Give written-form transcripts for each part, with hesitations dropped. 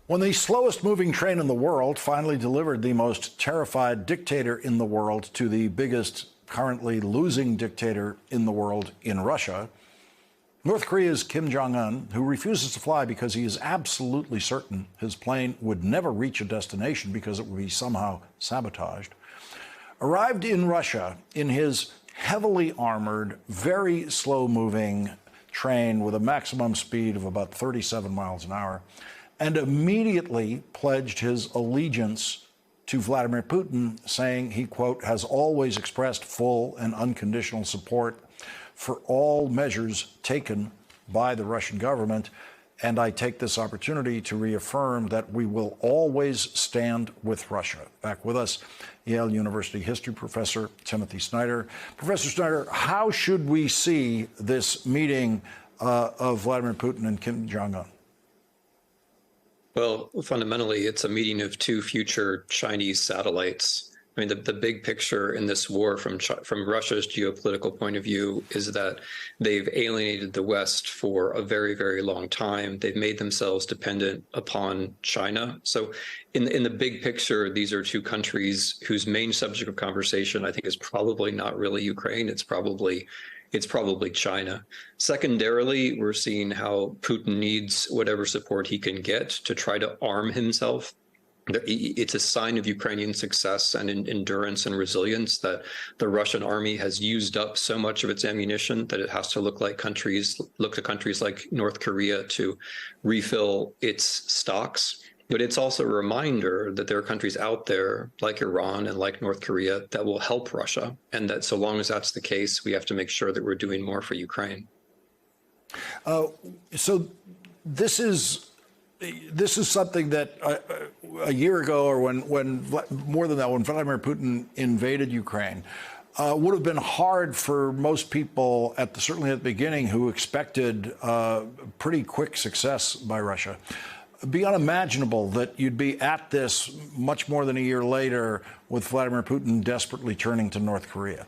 When the slowest moving train in the world finally delivered the most terrified dictator in the world to the biggest currently losing dictator in the world in Russia, North Korea's Kim Jong-un, who refuses to fly because he is absolutely certain his plane would never reach a destination because it would be somehow sabotaged, arrived in Russia in his heavily armored, very slow-moving train with a maximum speed of about 37 miles an hour, and immediately pledged his allegiance to Vladimir Putin, saying he, quote, has always expressed full and unconditional support for all measures taken by the Russian government. And I take this opportunity to reaffirm that we will always stand with Russia. Back with us, Yale University history professor Timothy Snyder. Professor Snyder, how should we see this meeting of Vladimir Putin and Kim Jong-un? Well, fundamentally, it's a meeting of two future Chinese satellites. I mean, the big picture in this war from Russia's geopolitical point of view is that they've alienated the West for a very, very long time. They've made themselves dependent upon China. So in the big picture, these are two countries whose main subject of conversation, I think, is probably not really Ukraine. It's probably China. Secondarily, we're seeing how Putin needs whatever support he can get to try to arm himself. It's a sign of Ukrainian success and endurance and resilience that the Russian army has used up so much of its ammunition that it has to look to countries like North Korea to refill its stocks. But it's also a reminder that there are countries out there like Iran and like North Korea that will help Russia, and that so long as that's the case, we have to make sure that we're doing more for Ukraine. So this is something that a year ago, or when more than that, when Vladimir Putin invaded Ukraine, would have been hard for most people, certainly at the beginning, who expected pretty quick success by Russia. It'd be unimaginable that you'd be at this much more than a year later with Vladimir Putin desperately turning to North Korea.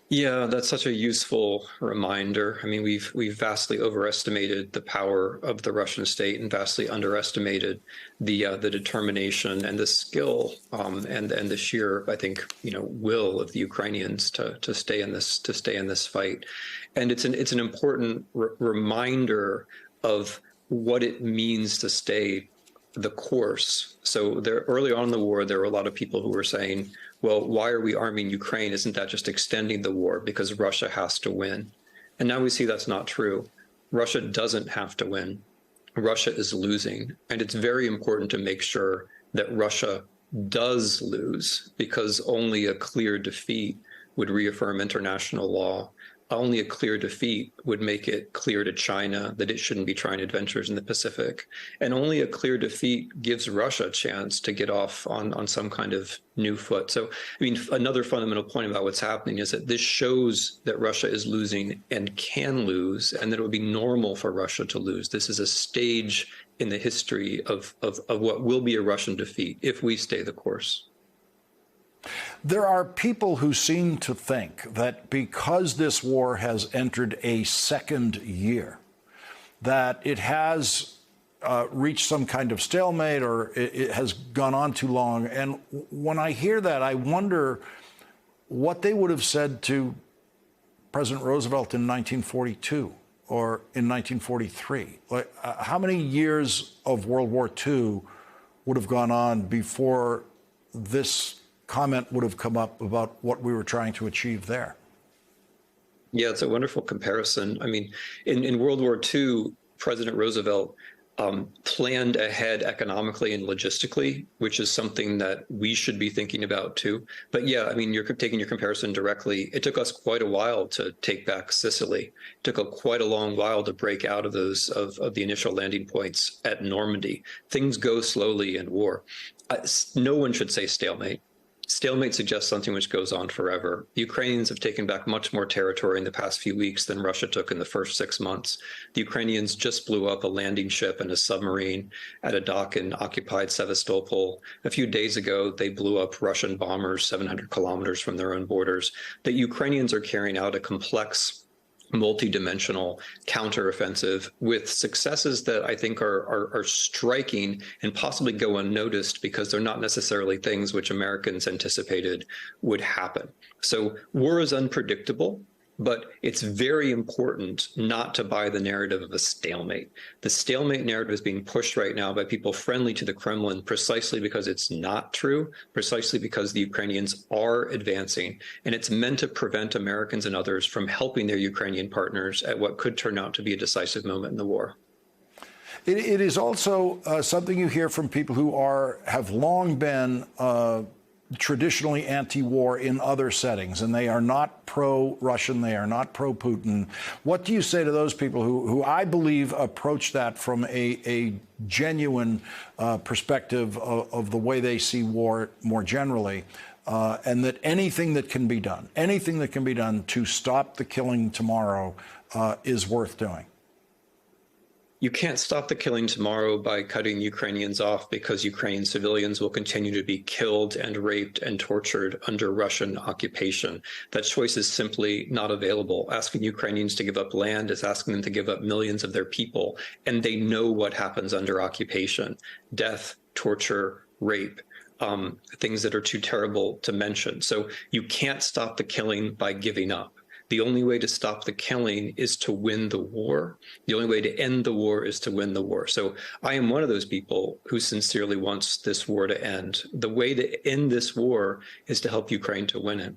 Yeah, that's such a useful reminder. I mean, we've vastly overestimated the power of the Russian state and vastly underestimated the determination and the skill and the sheer, I think, will of the Ukrainians to stay in this fight. And it's an important reminder of what it means to stay the course. So early on in the war, there were a lot of people who were saying, well, why are we arming Ukraine? Isn't that just extending the war because Russia has to win? And now we see that's not true. Russia doesn't have to win. Russia is losing. And it's very important to make sure that Russia does lose, because only a clear defeat would reaffirm international law. Only a clear defeat would make it clear to China that it shouldn't be trying adventures in the Pacific. And only a clear defeat gives Russia a chance to get off on some kind of new foot. So, I mean, another fundamental point about what's happening is that this shows that Russia is losing and can lose, and that it would be normal for Russia to lose. This is a stage in the history of what will be a Russian defeat if we stay the course. There are people who seem to think that because this war has entered a second year, that it has reached some kind of stalemate, or it has gone on too long. And when I hear that, I wonder what they would have said to President Roosevelt in 1942 or in 1943. Like, how many years of World War II would have gone on before this comment would have come up about what we were trying to achieve there? Yeah, it's a wonderful comparison. I mean, in World War II, President Roosevelt planned ahead economically and logistically, which is something that we should be thinking about too. But yeah, I mean, you're taking your comparison directly. It took us quite a while to take back Sicily. It took quite a long while to break out of the initial landing points at Normandy. Things go slowly in war. No one should say stalemate. Stalemate suggests something which goes on forever. The Ukrainians have taken back much more territory in the past few weeks than Russia took in the first 6 months. The Ukrainians just blew up a landing ship and a submarine at a dock in occupied Sevastopol. A few days ago, they blew up Russian bombers 700 kilometers from their own borders. The Ukrainians are carrying out a complex multidimensional counteroffensive with successes that I think are striking and possibly go unnoticed because they're not necessarily things which Americans anticipated would happen. So war is unpredictable, but it's very important not to buy the narrative of a stalemate. The stalemate narrative is being pushed right now by people friendly to the Kremlin precisely because it's not true, precisely because the Ukrainians are advancing. And it's meant to prevent Americans and others from helping their Ukrainian partners at what could turn out to be a decisive moment in the war. It is also something you hear from people who have long been traditionally anti-war in other settings, and they are not pro-Russian, they are not pro-Putin. What do you say to those people who I believe approach that from a genuine perspective of the way they see war more generally, and that anything that can be done to stop the killing tomorrow is worth doing? You can't stop the killing tomorrow by cutting Ukrainians off because Ukrainian civilians will continue to be killed and raped and tortured under Russian occupation. That choice is simply not available. Asking Ukrainians to give up land is asking them to give up millions of their people, and they know what happens under occupation: death, torture, rape. Things that are too terrible to mention. So you can't stop the killing by giving up. The only way to stop the killing is to win the war. The only way to end the war is to win the war. So I am one of those people who sincerely wants this war to end. The way to end this war is to help Ukraine to win it.